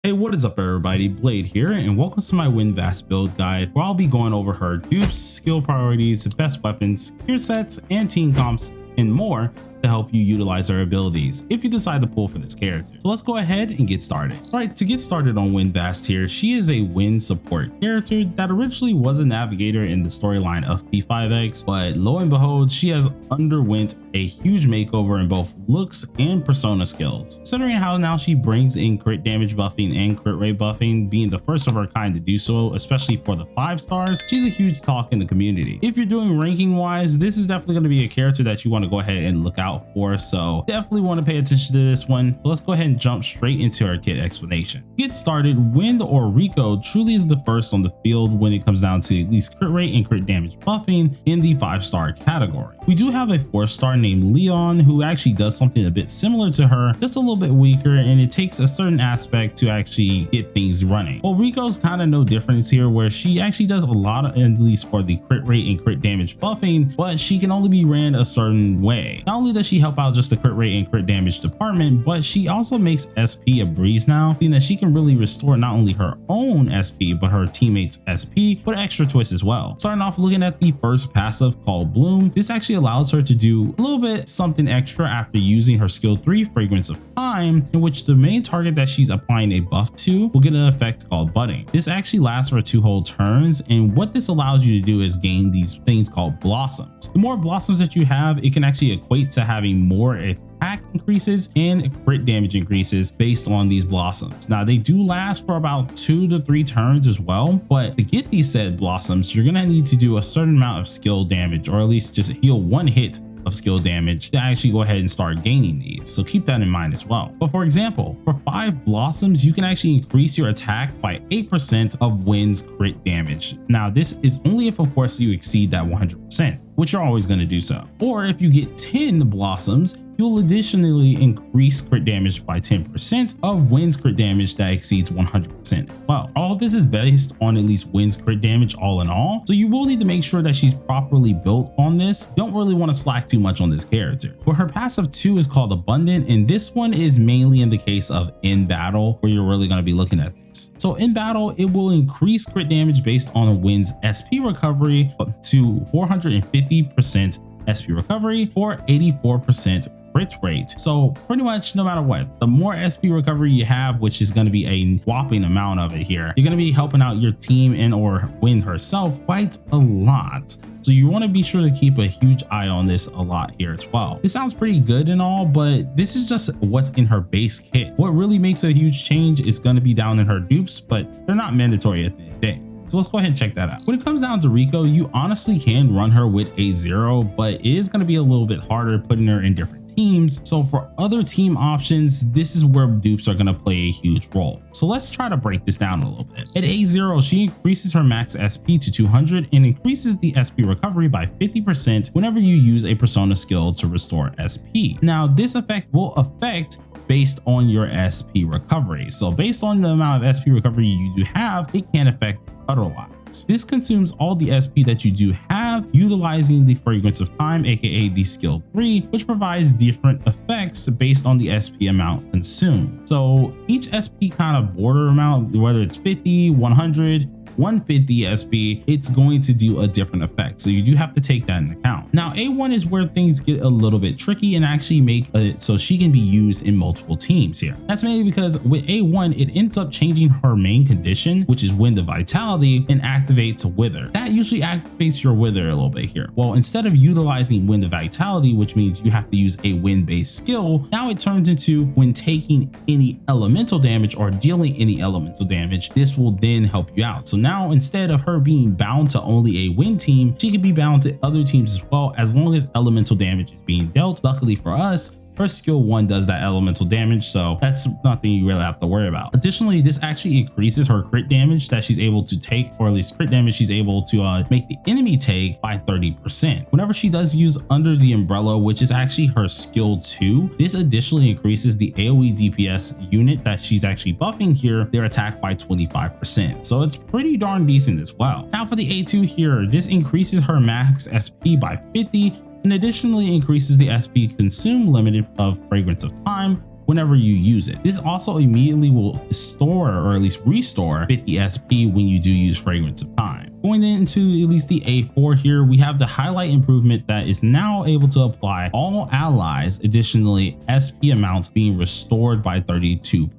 Hey, what is up everybody, Blade here, and welcome to my Wind V build guide where I'll be going over her dupes, skill priorities, best weapons, gear sets, and team comps, and more to help you utilize her abilities if you decide to pull for this character. So let's go ahead and get started. Alright, to get started on Wind V here, she is a wind support character that originally was a navigator in the storyline of P5X, but lo and behold, she has underwent a huge makeover in both looks and persona skills. Considering how now she brings in crit damage buffing and crit rate buffing, being the first of her kind to do so, especially for the 5 stars, she's a huge talk in the community. If you're doing ranking wise, this is definitely going to be a character that you want to go ahead and look out for, so definitely want to pay attention to this one. But let's go ahead and jump straight into her kit explanation. To get started, Wind or Riko truly is the first on the field when it comes down to at least crit rate and crit damage buffing in the 5-star category. We do have a 4-star named Leon who actually does something a bit similar to her, just a little bit weaker, and it takes a certain aspect to actually get things running. Well, Riko's kind of no difference here, where she actually does a lot of, at least for the crit rate and crit damage buffing, but she can only be ran a certain way. Not only does she help out just the crit rate and crit damage department, but she also makes SP a breeze now, seeing that she can really restore not only her own SP but her teammates SP with extra twist as well. Starting off looking at the first passive called Bloom, this actually allows her to do a little bit something extra after using her skill 3 Fragrance of Time, in which the main target that she's applying a buff to will get an effect called budding. This actually lasts for 2 whole turns, and what this allows you to do is gain these things called blossoms. The more blossoms that you have, it can actually equate to having more attack increases and crit damage increases based on these blossoms. Now they do last for about 2 to 3 turns as well, but to get these said blossoms, you're gonna need to do a certain amount of skill damage, or at least just heal 1 hit of skill damage to actually go ahead and start gaining these, so keep that in mind as well. But for example, for 5 blossoms, you can actually increase your attack by 8% of Wind's crit damage. Now this is only if of course you exceed that 100%, which you're always going to do so. Or if you get 10 blossoms, you'll additionally increase crit damage by 10% of Wind's crit damage that exceeds 100% as well. All of this is based on at least Wind's crit damage all in all, so you will need to make sure that she's properly built on this. Don't really want to slack too much on this character. But her passive 2 is called Abundant, and this one is mainly in the case of in battle, where you're really going to be looking at this. So in battle, it will increase crit damage based on Wind's SP recovery up to 450% SP recovery or 84% crit rate. So pretty much no matter what, the more SP recovery you have, which is going to be a whopping amount of it here, you're going to be helping out your team and or Wind herself quite a lot. So you want to be sure to keep a huge eye on this a lot here as well. This sounds pretty good and all, but this is just what's in her base kit. What really makes a huge change is going to be down in her dupes, but they're not mandatory at the end of the day. So let's go ahead and check that out. When it comes down to Riko, you honestly can run her with a 0, but it is going to be a little bit harder putting her in different teams. So for other team options, this is where dupes are going to play a huge role. So let's try to break this down a little bit. At A0, she increases her max SP to 200 and increases the SP recovery by 50% whenever you use a persona skill to restore SP. Now this effect will affect based on your SP recovery. So based on the amount of SP recovery you do have, it can affect otherwise. This consumes all the SP that you do have, utilizing the Fragrance of Time, aka the skill 3, which provides different effects based on the SP amount consumed. So each SP kind of border amount, whether it's 50, 100, 150 SP, it's going to do a different effect. So you do have to take that into account. Now A1 is where things get a little bit tricky and actually make it so she can be used in multiple teams here. That's mainly because with A1, it ends up changing her main condition, which is Wind of Vitality, and activates Wither. That usually activates your Wither a little bit here. Well, instead of utilizing Wind of Vitality, which means you have to use a wind based skill, now it turns into when taking any elemental damage or dealing any elemental damage, this will then help you out. So now instead of her being bound to only a wind team, she can be bound to other teams as well, as long as elemental damage is being dealt. Luckily for us, her skill 1 does that elemental damage, so that's nothing you really have to worry about. Additionally, this actually increases her crit damage that she's able to take, or at least crit damage she's able to make the enemy take, by 30%. Whenever she does use Under the Umbrella, which is actually her skill 2, this additionally increases the AoE DPS unit that she's actually buffing here, their attack by 25%. So it's pretty darn decent as well. Now for the A2 here, this increases her max SP by 50 and additionally increases the SP consume limit of Fragrance of Time, whenever you use it. This also immediately will store or at least restore 50 SP when you do use Fragrance of Time. Going into at least the A4 here, we have the highlight improvement that is now able to apply all allies. Additionally, SP amounts being restored by 32%,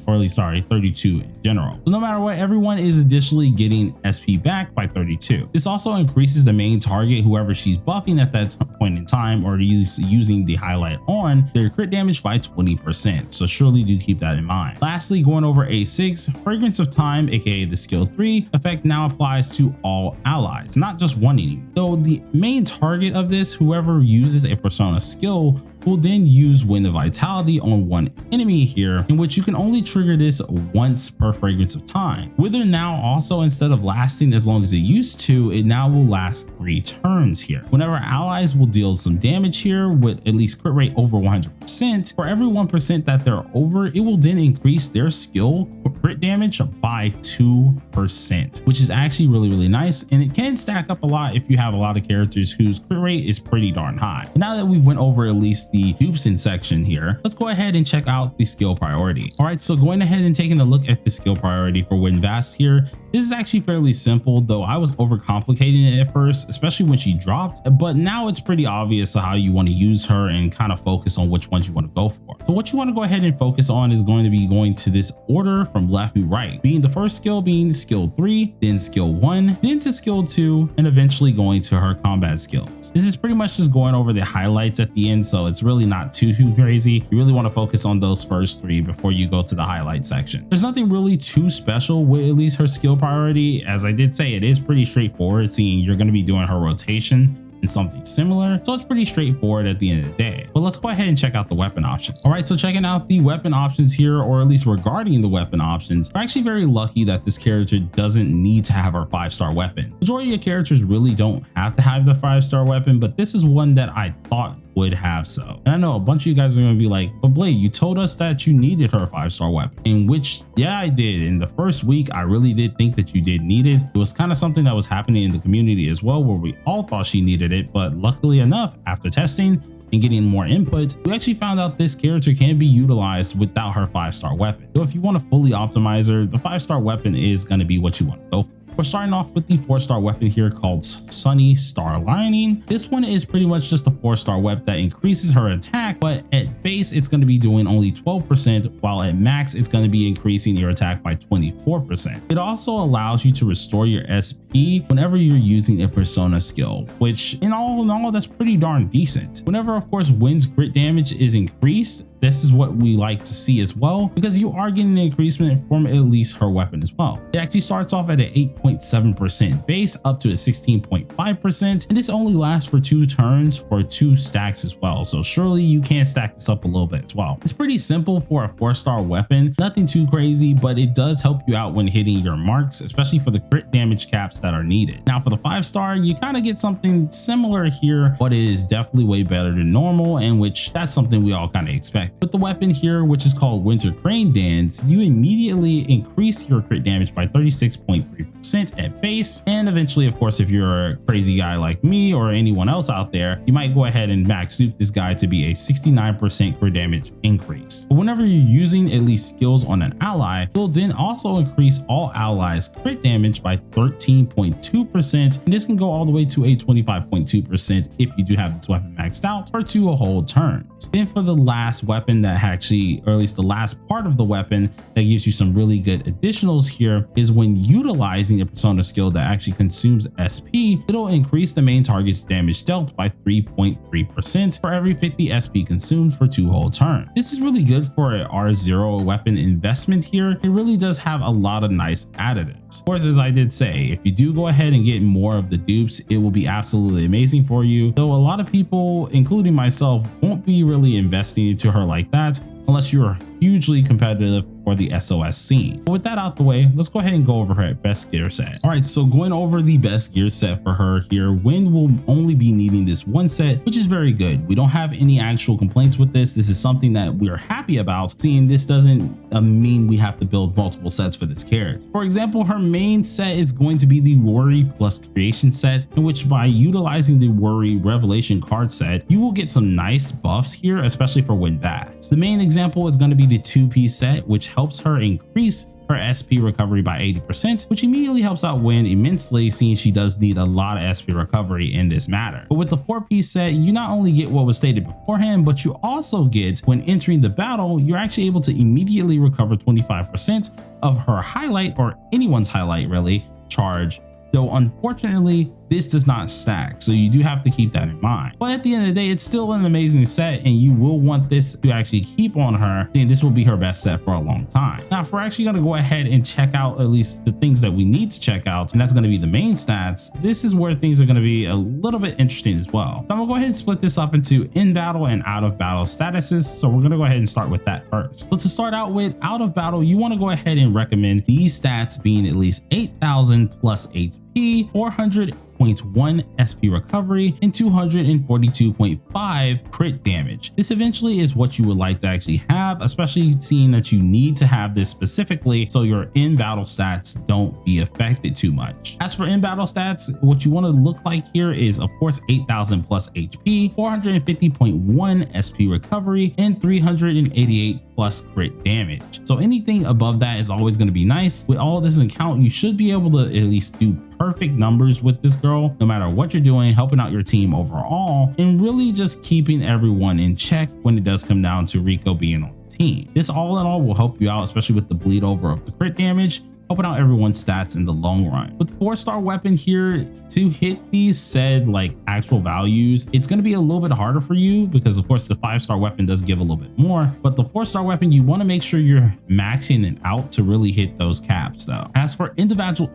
or at least 32 in general. So no matter what, everyone is additionally getting SP back by 32. This also increases the main target, whoever she's buffing at that point in time, or using the highlight on, their crit damage by 20%. So surely do keep that in mind. Lastly, going over A6, Fragrance of Time, aka the skill 3 effect, now applies to all allies, not just one enemy. So the main target of this, whoever uses a persona skill, will then use Wind of Vitality on one enemy here, in which you can only trigger this once per Fragrance of Time. Wither now also, instead of lasting as long as it used to, it now will last 3 turns here. Whenever allies will deal some damage here with at least crit rate over 100%, for every 1% that they're over, it will then increase their skill crit damage by 2%, which is actually really nice, and it can stack up a lot if you have a lot of characters whose crit rate is pretty darn high. Now that we went over at least the dupes in section here, let's go ahead and check out the skill priority. All right, so going ahead and taking a look at the skill priority for Wind Vast here, this is actually fairly simple, though I was overcomplicating it at first, especially when she dropped, but now it's pretty obvious how you want to use her and kind of focus on which ones you want to go for. So what you want to go ahead and focus on is going to be going to this order from left to right, being the first skill being skill 3, then skill 1, then to skill 2, and eventually going to her combat skills. This is pretty much just going over the highlights at the end, so it's really not too crazy. You really want to focus on those first 3 before you go to the highlight section. There's nothing really too special with at least her skill priority. As I did say, it is pretty straightforward, seeing you're going to be doing her rotation and something similar, so it's pretty straightforward at the end of the day. But let's go ahead and check out the weapon options. All right, so checking out the weapon options here, or at least regarding the weapon options, we're actually very lucky that this character doesn't need to have her 5-star weapon. Majority of characters really don't have to have the 5-star weapon, but this is one that I thought would have so. And I know a bunch of you guys are going to be like, but Blade, you told us that you needed her 5-star weapon. In which, yeah, I did. In the first week, I really did think that you did need it. It was kind of something that was happening in the community as well, where we all thought she needed it. But luckily enough, after testing and getting more input, we actually found out this character can be utilized without her 5-star weapon. So if you want to fully optimize her, the 5-star weapon is going to be what you want to go for. We're starting off with the 4-star weapon here called Sunny Star Lining. This one is pretty much just a 4-star weapon that increases her attack, but at base it's going to be doing only 12%, while at max it's going to be increasing your attack by 24%. It also allows you to restore your SP whenever you're using a persona skill, which in all that's pretty darn decent. Whenever of course Wind's crit damage is increased, this is what we like to see as well, because you are getting an increasement from at least her weapon as well. It actually starts off at an 8.7% base up to a 16.5%, and this only lasts for 2 turns for 2 stacks as well. So surely you can stack this up a little bit as well. It's pretty simple for a 4-star weapon, nothing too crazy, but it does help you out when hitting your marks, especially for the crit damage caps that are needed. Now for the 5-star, you kind of get something similar here, but it is definitely way better than normal, and which that's something we all kind of expect. With the weapon here, which is called Winter Crane Dance, you immediately increase your crit damage by 36.3% at base, and eventually, of course, if you're a crazy guy like me or anyone else out there, you might go ahead and max dupe this guy to be a 69% crit damage increase. But whenever you're using at least skills on an ally, you'll then also increase all allies crit damage by 13.2%, and this can go all the way to a 25.2% if you do have this weapon maxed out for 2 whole turns. Then for the last weapon that actually, or at least the last part of the weapon that gives you some really good additionals here, is when utilizing a persona skill that actually consumes SP, it'll increase the main target's damage dealt by 3.3% for every 50 SP consumed for 2 whole turns. This is really good for an R0 weapon investment here. It really does have a lot of nice additives. Of course, as I did say, if you do go ahead and get more of the dupes, it will be absolutely amazing for you, though a lot of people, including myself, won't be really investing into her like that unless you're hugely competitive for the SOS scene. But with that out the way, let's go ahead and go over her best gear set. All right, so going over the best gear set for her here, Wind will only be needing this one set, which is very good. We don't have any actual complaints with this. This is something that we're happy about, seeing this doesn't mean we have to build multiple sets for this character. For example, her main set is going to be the Worry plus Creation set, in which by utilizing the Worry Revelation card set, you will get some nice buffs here, especially for Wind V. The main example is going to be the 2-piece set, which helps her increase her SP recovery by 80%, which immediately helps out Wind immensely, seeing she does need a lot of SP recovery in this matter. But with the 4-piece set, you not only get what was stated beforehand, but you also get, when entering the battle, you're actually able to immediately recover 25% of her highlight, or anyone's highlight really, charge. Though unfortunately, this does not stack, so you do have to keep that in mind. But at the end of the day, it's still an amazing set, and you will want this to actually keep on her, and this will be her best set for a long time. Now, if we're actually going to go ahead and check out at least the things that we need to check out, and that's going to be the main stats, this is where things are going to be a little bit interesting as well. So I'm going to go ahead and split this up into in battle and out of battle statuses. So we're going to go ahead and start with that first. So to start out with out of battle, you want to go ahead and recommend these stats being at least 8,000 plus HP, 400.1 SP recovery, and 242.5 crit damage. This eventually is what you would like to actually have, especially seeing that you need to have this specifically so your in-battle stats don't be affected too much. As for in-battle stats, what you want to look like here is, of course, 8,000 plus HP, 450.1 SP recovery, and 388 plus crit damage. So anything above that is always going to be nice. With all of this in count, you should be able to at least do perfect numbers with this girl, no matter what you're doing, helping out your team overall, and really just keeping everyone in check when it does come down to Riko being on the team. This all in all will help you out, especially with the bleed over of the crit damage, helping out everyone's stats in the long run. With 4-star weapon here, to hit these said like actual values, it's going to be a little bit harder for you because of course the 5-star weapon does give a little bit more, but the 4-star weapon, you want to make sure you're maxing it out to really hit those caps though. As for individual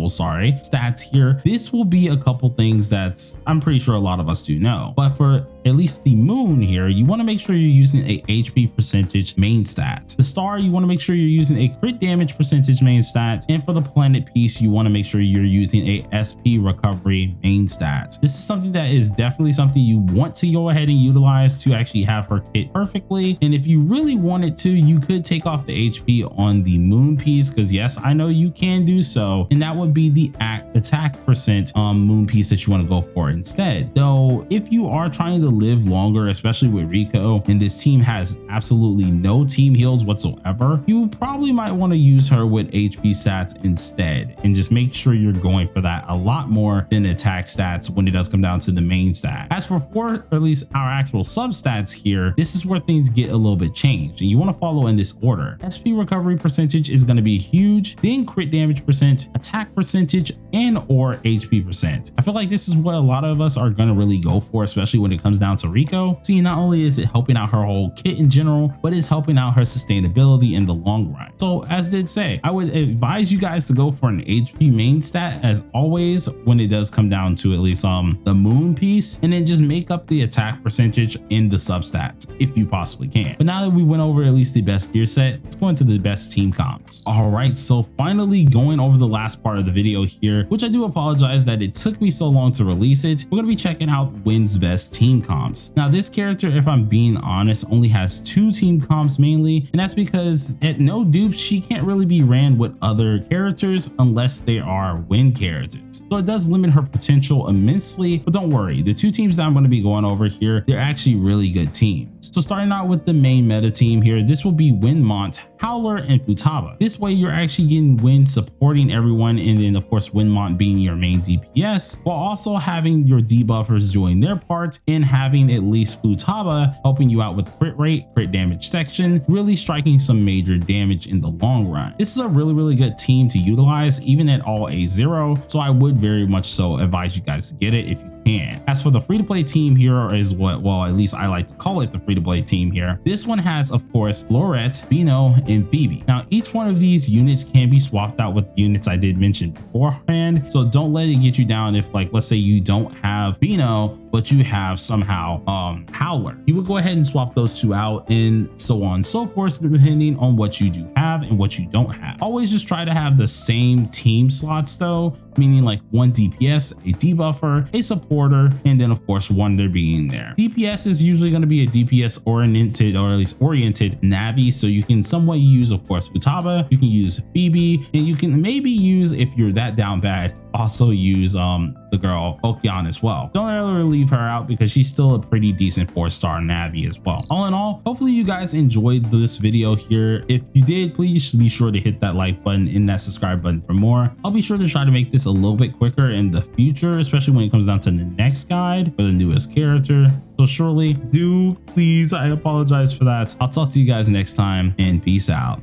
stats here, this will be a couple things that's I'm pretty sure a lot of us do know, but for at least the moon here, you want to make sure you're using a HP percentage main stat. The star, you want to make sure you're using a crit damage percentage main stat, and for the planet piece, you want to make sure you're using a SP recovery main stat. This is something that is definitely something you want to go ahead and utilize to actually have her hit perfectly. And if you really wanted to, you could take off the HP on the moon piece, because yes, I know you can do so, and that would be the attack percent moon piece that you want to go for instead. Though if you are trying to live longer, especially with Riko, and this team has absolutely no team heals whatsoever, you probably might want to use her with HP stats instead, and just make sure you're going for that a lot more than attack stats when it does come down to the main stat. As for or at least our actual sub stats here, this is where things get a little bit changed, and you want to follow in this order. SP recovery percentage is going to be huge, then crit damage percent, attack percentage, and or HP percent. I feel like this is what a lot of us are going to really go for, especially when it comes down to Riko. See, not only is it helping out her whole kit in general, but it's helping out her sustainability in the long run. So as did say, I would advise you guys to go for an HP main stat as always when it does come down to at least the moon piece, and then just make up the attack percentage in the substats if you possibly can. But now that we went over at least the best gear set, let's go into the best team comps. All right, so finally going over the last part of the video here, which I do apologize that it took me so long to release it. We're gonna be checking out Wind's best team comps. Now this character, if I'm being honest, only has 2 team comps mainly, and that's because at no dupes she can't really be ran with other characters unless they are Wind characters. So it does limit her potential immensely, but don't worry, the 2 teams that I'm going to be going over here, they're actually really good teams. So starting out with the main meta team here, this will be Windmont, Howler, and Futaba. This way you're actually getting Wind supporting everyone, and then of course Windmont being your main DPS, while also having your debuffers doing their part, and having at least Futaba helping you out with crit rate, crit damage section, really striking some major damage in the long run. This is a really good team to utilize even at all A0, so I would very much so advise you guys to get it if you can. As for the free-to-play team here, is what, well, at least I like to call it the free-to-play team here. This one has, of course, Lorette, Bino, and Phoebe. Now, each one of these units can be swapped out with units I did mention beforehand, so don't let it get you down if, like, let's say you don't have Bino, but you have somehow Howler. You would go ahead and swap those two out and so on and so forth, depending on what you do have and what you don't have. Always just try to have the same team slots though, meaning like one DPS, a debuffer, a supporter, and then of course wonder being there. DPS is usually going to be a DPS oriented, or at least oriented Navi, so you can somewhat use of course Futaba, you can use Phoebe, and you can maybe use, if you're that down bad, also use the girl Okyan as well. Don't ever leave her out because she's still a pretty decent 4-star Navi as well. All in all, hopefully you guys enjoyed this video here. If you did, please be sure to hit that like button and that subscribe button for more. I'll be sure to try to make this a little bit quicker in the future, especially when it comes down to the next guide for the newest character. So surely do please, I apologize for that. I'll talk to you guys next time and peace out.